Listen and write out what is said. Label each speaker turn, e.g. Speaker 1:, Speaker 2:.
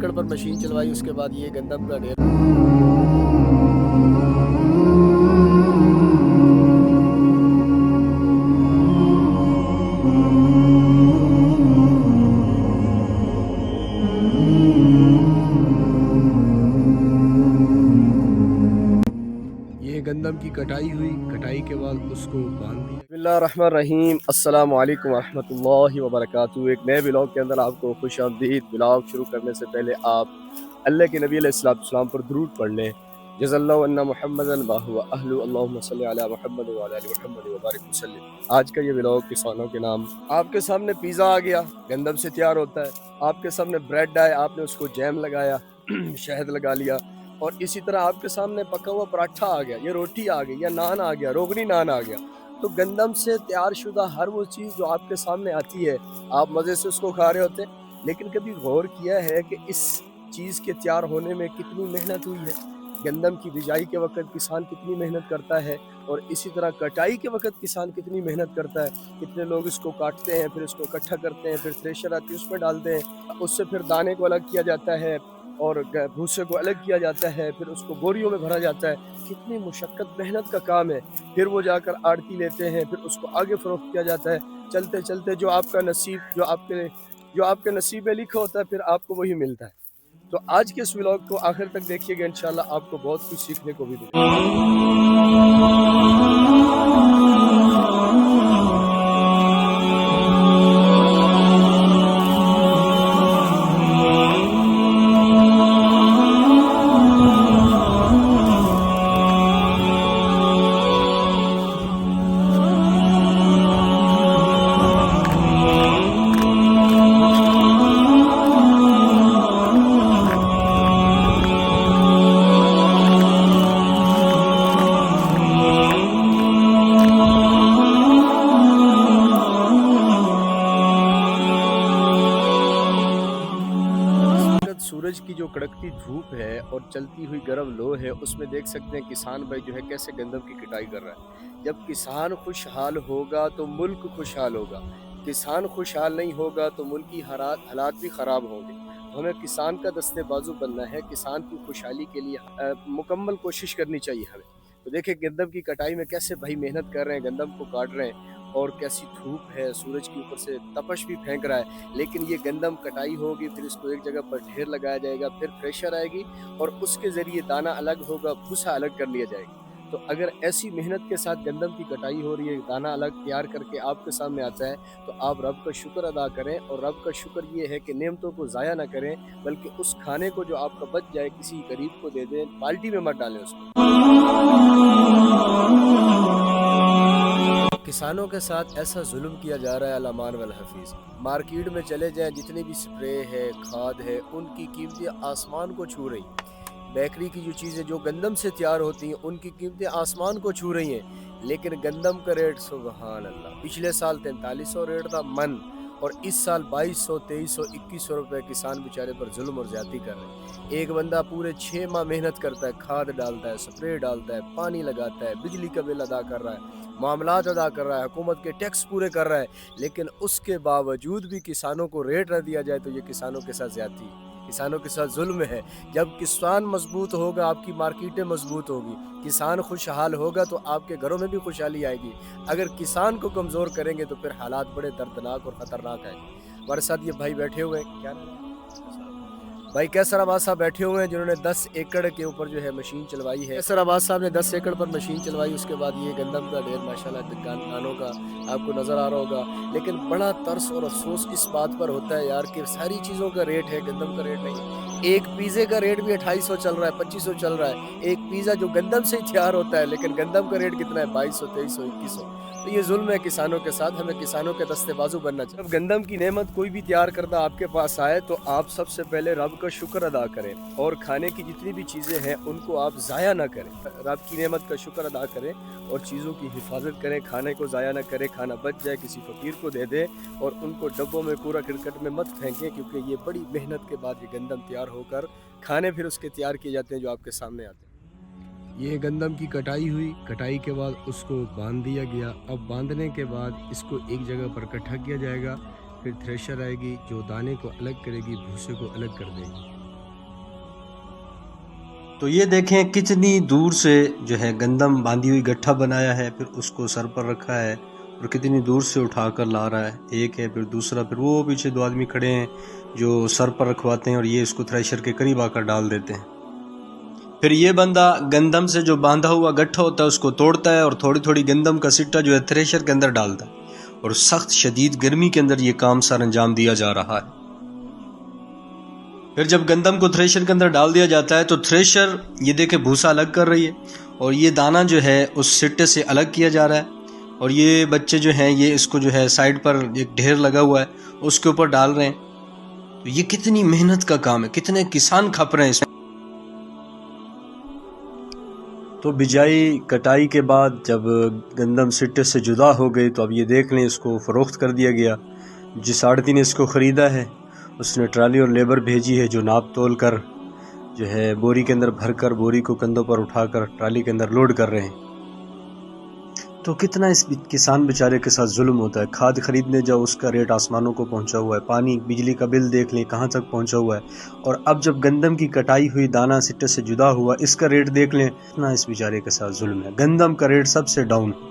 Speaker 1: एकड़ पर मशीन चलवाई, उसके बाद ये गंदम का ढेर। ये गंदम की कटाई हुई, कटाई के बाद उसको बांध दिया। बिस्मिल्लाहिर्रहमानिर्रहीम, अस्सलाम वालेकुम रहमतुल्लाहि व बरकातहू। एक नए व्लॉग के अंदर आपको खुशामदीद। व्लॉग शुरू करने से पहले आप अल्लाह के नबी अलैहिस्सलाम पर दुरूद पढ़ लें। जज़ल्लाहु अन्ना मुहम्मदन व अहलु, अल्लाहुम्मा सल्लि अला मुहम्मद व अला आलि मुहम्मद व बारिक वसल्लिम। आज का ये व्लॉग किसानों के नाम। आपके सामने पिज़्ज़ा आ गया, गंदम से तैयार होता है। आपके सामने ब्रेड आए, आपने उसको जैम लगाया, शहद लगा लिया। और इसी तरह आपके सामने पका हुआ पराठा आ गया, या रोटी आ गई, या नान आ गया, रोगनी नान आ गया। तो गंदम से तैयार शुदा हर वो चीज़ जो आपके सामने आती है, आप मज़े से उसको खा रहे होते हैं। लेकिन कभी गौर किया है कि इस चीज़ के तैयार होने में कितनी मेहनत हुई है? गंदम की बिजाई के वक्त किसान कितनी मेहनत करता है, और इसी तरह कटाई के वक्त किसान कितनी मेहनत करता है। कितने लोग इसको काटते हैं, फिर इसको इकट्ठा करते हैं, फिर थ्रेशर आती है उसमें डालते हैं, उससे फिर दाने को अलग किया जाता है और भूसे को अलग किया जाता है, फिर उसको बोरियों में भरा जाता है। कितनी मुशक्क़त मेहनत का काम है। फिर वो जाकर आड़ती लेते हैं, फिर उसको आगे फ़रोख्त किया जाता है। चलते चलते जो आपके नसीब में लिखा होता है, फिर आपको वही मिलता है। तो आज के इस व्लॉग को आखिर तक देखिएगा, इंशाल्लाह आपको बहुत कुछ सीखने को भी मिलेगा। सूरज की जो कड़कती धूप है और चलती हुई गर्म लो है, उसमें देख सकते हैं किसान भाई जो है कैसे गंदम की कटाई कर रहा है। जब किसान खुशहाल होगा तो मुल्क खुशहाल होगा। किसान खुशहाल नहीं होगा तो मुल्क की हालात भी ख़राब होंगे। तो हमें किसान का दस्ते बाजू बनना है, किसान की खुशहाली के लिए मुकम्मल कोशिश करनी चाहिए हमें। तो देखिए गंदम की कटाई में कैसे भाई मेहनत कर रहे हैं, गंदम को काट रहे हैं, और कैसी धूप है, सूरज के ऊपर से तपश भी फेंक रहा है। लेकिन ये गंदम कटाई होगी, फिर इसको एक जगह पर ढेर लगाया जाएगा, फिर थ्रेशर आएगी और उसके ज़रिए दाना अलग होगा, भूसा अलग कर लिया जाएगा। तो अगर ऐसी मेहनत के साथ गंदम की कटाई हो रही है, दाना अलग तैयार करके आपके सामने आता है, तो आप रब का शुक्र अदा करें। और रब का शुक्र ये है कि नेमतों को ज़ाया ना करें, बल्कि उस खाने को जो आपका बच जाए किसी गरीब को दे दें, बाल्टी में मत डालें उसको। किसानों के साथ ऐसा जुल्म किया जा रहा है, अल-अमान वल हफीज़। मार्केट में चले जाएं, जितनी भी स्प्रे है, खाद है, उनकी कीमतें आसमान को छू रही। बेकरी की जो चीज़ें जो गंदम से तैयार होती हैं, उनकी कीमतें आसमान को छू रही हैं। लेकिन गंदम का रेट सुबहान अल्लाह, पिछले साल 4300 रेट था मन, और इस साल 2200, 2300, 2100 रुपये किसान बेचारे पर जुल्म और ज्यादती कर रहे हैं। एक बंदा पूरे 6 माह मेहनत करता है, खाद डालता है, स्प्रे डालता है, पानी लगाता है, बिजली का बिल अदा कर रहा है, मामलात अदा कर रहा है, हुकूमत के टैक्स पूरे कर रहा है, लेकिन उसके बावजूद भी किसानों को रेट न दिया जाए तो ये किसानों के साथ ज्यादती है, किसानों के साथ जुल्म है। जब किसान मजबूत होगा, आपकी मार्केटें मजबूत होगी, किसान खुशहाल होगा तो आपके घरों में भी खुशहाली आएगी। अगर किसान को कमज़ोर करेंगे तो फिर हालात बड़े दर्दनाक और ख़तरनाक आएंगे। हमारे साथ ये भाई बैठे हुए हैं, क्या नाम है भाई? कैसर आबाद साहब बैठे हुए हैं, जिन्होंने 10 एकड़ के ऊपर जो है मशीन चलवाई है। कैसर आबाद साहब ने 10 एकड़ पर मशीन चलवाई, उसके बाद ये गंदम का ढेर माशाल्लाह दानों का आपको नज़र आ रहा होगा। लेकिन बड़ा तरस और अफसोस इस बात पर होता है यार कि सारी चीज़ों का रेट है, गंदम का रेट नहीं। एक पिज़्ज़े का रेट भी 2800 चल रहा है, 2500 चल रहा है। एक पिज़्ज़ा जो गंदम से ही तैयार होता है, लेकिन गंदम का रेट कितना है? 2200, 2300, 2100। तो ये जुल्म है किसानों के साथ, हमें किसानों के दस्ते बाजू बनना चाहिए। जब गंदम की नेमत कोई भी तैयार करना आपके पास आए, तो आप सबसे पहले रब का शुक्र अदा करें, और खाने की जितनी भी चीज़ें हैं उनको आप ज़ाया ना करें। रब की नेमत का शुक्र अदा करें और चीज़ों की हिफाजत करें, खाने को ज़ाया ना करें। खाना बच जाए किसी फ़कीर को दे दें, और उनको डब्बों में, कूड़ा करकट में मत फेंकें, क्योंकि ये बड़ी मेहनत के बाद ये गंदम तैयार होकर खाने फिर उसके तैयार किए जाते हैं जो आपके सामने आते हैं। ये गंदम की कटाई हुई, कटाई के बाद उसको बांध दिया गया। अब बांधने के बाद इसको एक जगह पर इकट्ठा किया जाएगा, फिर थ्रेशर आएगी जो दाने को अलग करेगी, भूसे को अलग कर देगी।
Speaker 2: تو یہ دیکھیں کتنی دور سے جو ہے گندم باندھی ہوئی گٹھا بنایا ہے، پھر اس کو سر پر رکھا ہے اور کتنی دور سے اٹھا کر لا رہا ہے، ایک ہے پھر دوسرا، پھر وہ پیچھے 2 آدمی کھڑے ہیں جو سر پر رکھواتے ہیں اور یہ اس کو تھریشر کے قریب آ کر ڈال دیتے ہیں۔ پھر یہ بندہ گندم سے جو باندھا ہوا گٹھا ہوتا ہے اس کو توڑتا ہے اور تھوڑی تھوڑی گندم کا سٹا جو ہے تھریشر کے اندر ڈالتا ہے، اور سخت شدید گرمی کے اندر یہ کام سر انجام دیا جا رہا ہے۔ پھر جب گندم کو تھریشر کے اندر ڈال دیا جاتا ہے تو تھریشر یہ دیکھے بھوسا الگ کر رہی ہے اور یہ دانہ جو ہے اس سٹے سے الگ کیا جا رہا ہے، اور یہ بچے جو ہیں یہ اس کو جو ہے سائڈ پر ایک ڈھیر لگا ہوا ہے اس کے اوپر ڈال رہے ہیں۔ تو یہ کتنی محنت کا کام ہے، کتنے کسان کھپ رہے ہیں اس میں۔ تو بجائی کٹائی کے بعد جب گندم سٹے سے جدا ہو گئی تو اب یہ دیکھ لیں اس کو فروخت کر دیا گیا۔ جس آڑتی نے اس کو خریدا ہے اس نے ٹرالی اور لیبر بھیجی ہے جو ناپ تول کر جو ہے بوری کے اندر بھر کر بوری کو کندھوں پر اٹھا کر ٹرالی کے اندر لوڈ کر رہے ہیں۔ تو کتنا اس کسان بیچارے کے ساتھ ظلم ہوتا ہے۔ کھاد خریدنے جاؤ اس کا ریٹ آسمانوں کو پہنچا ہوا ہے، پانی بجلی کا بل دیکھ لیں کہاں تک پہنچا ہوا ہے، اور اب جب گندم کی کٹائی ہوئی دانہ سٹے سے جدا ہوا اس کا ریٹ دیکھ لیں، کتنا اس بیچارے کے ساتھ ظلم ہے۔ گندم کا ریٹ سب سے ڈاؤن ہے۔